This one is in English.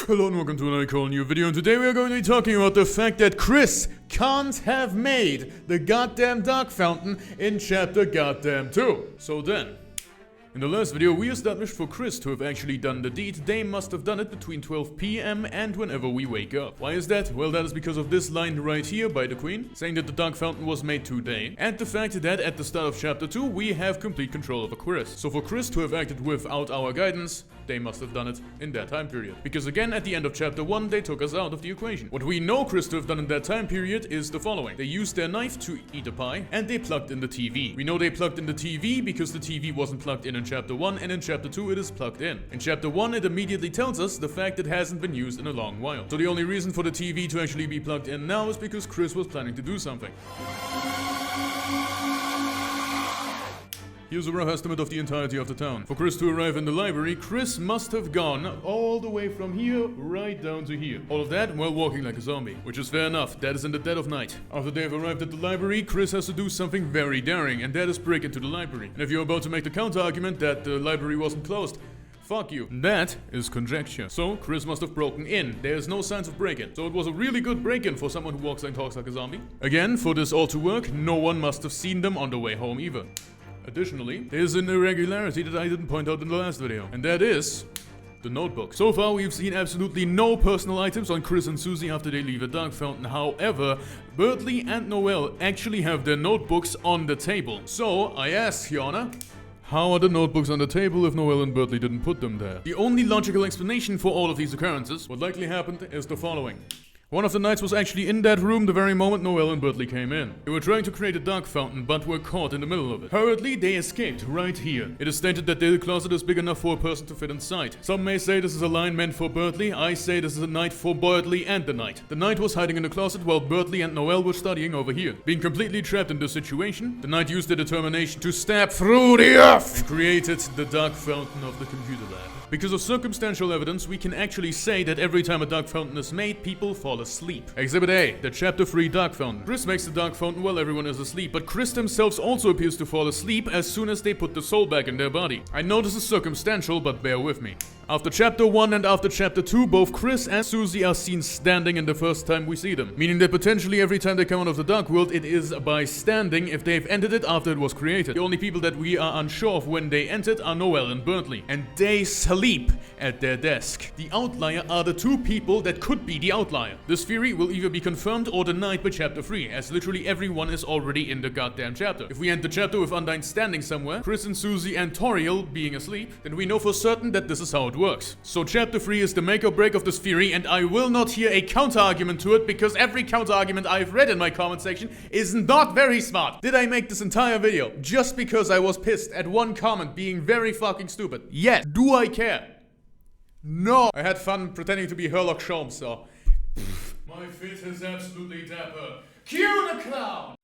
Hello and welcome to another new video, and today we are going to be talking about the fact that Kris can't have made the goddamn dark fountain in chapter goddamn 2. So then, in the last video we established for Kris to have actually done the deed, they must have done it between 12 PM and whenever we wake up. Why is that? Well, that is because of this line right here by the Queen, saying that the dark fountain was made today, and the fact that at the start of chapter 2 we have complete control over Kris. So for Kris to have acted without our guidance, they must have done it in that time period. Because again, at the end of chapter 1, they took us out of the equation. What we know Kris to have done in that time period is the following. They used their knife to eat a pie, and they plugged in the TV. We know they plugged in the TV because the TV wasn't plugged in chapter 1, and in chapter 2 it is plugged in. In chapter 1, it immediately tells us the fact it hasn't been used in a long while. So the only reason for the TV to actually be plugged in now is because Kris was planning to do something. Here's a rough estimate of the entirety of the town. For Kris to arrive in the library, Kris must have gone all the way from here right down to here. All of that while walking like a zombie, which is fair enough. That is in the dead of night. After they've arrived at the library, Kris has to do something very daring, and that is break into the library. And if you're about to make the counter-argument that the library wasn't closed, fuck you. That is conjecture. So, Kris must have broken in. There's no signs of break-in. So it was a really good break-in for someone who walks and talks like a zombie. Again, for this all to work, no one must have seen them on the way home either. Additionally, there's an irregularity that I didn't point out in the last video, and that is the notebook. So far, we've seen absolutely no personal items on Kris and Susie after they leave the dark fountain. However, Berdly and Noelle actually have their notebooks on the table. So, I ask, Your Honor, how are the notebooks on the table if Noelle and Berdly didn't put them there? The only logical explanation for all of these occurrences, what likely happened, is the following. One of the knights was actually in that room the very moment Noelle and Berdly came in. They were trying to create a dark fountain, but were caught in the middle of it. Hurriedly, they escaped right here. It is stated that the closet is big enough for a person to fit inside. Some may say this is a line meant for Berdly. I say this is a night for Berdly and the knight. The knight was hiding in the closet while Berdly and Noelle were studying over here. Being completely trapped in this situation, the knight used their determination to stab through the earth and created the dark fountain of the computer lab. Because of circumstantial evidence, we can actually say that every time a dark fountain is made, people fall asleep. Exhibit A, the chapter 3 dark fountain. Kris makes the dark fountain while everyone is asleep, but Kris themselves also appears to fall asleep as soon as they put the soul back in their body. I know this is circumstantial, but bear with me. After chapter 1 and after chapter 2, both Kris and Susie are seen standing in the first time we see them. Meaning that potentially every time they come out of the dark world, it is by standing if they've entered it after it was created. The only people that we are unsure of when they entered are Noelle and Berdly. And they sleep at their desk. The outlier are the two people that could be the outlier. This theory will either be confirmed or denied by chapter 3, as literally everyone is already in the goddamn chapter. If we end the chapter with Undyne standing somewhere, Kris and Susie and Toriel being asleep, then we know for certain that this is how it works. So chapter 3 is the make or break of this theory, and I will not hear a counter-argument to it because every counter-argument I've read in my comment section is not very smart. Did I make this entire video just because I was pissed at one comment being very fucking stupid? Yes. Do I care? No. I had fun pretending to be Sherlock Holmes, so... My fit is absolutely dapper. Cue the clown!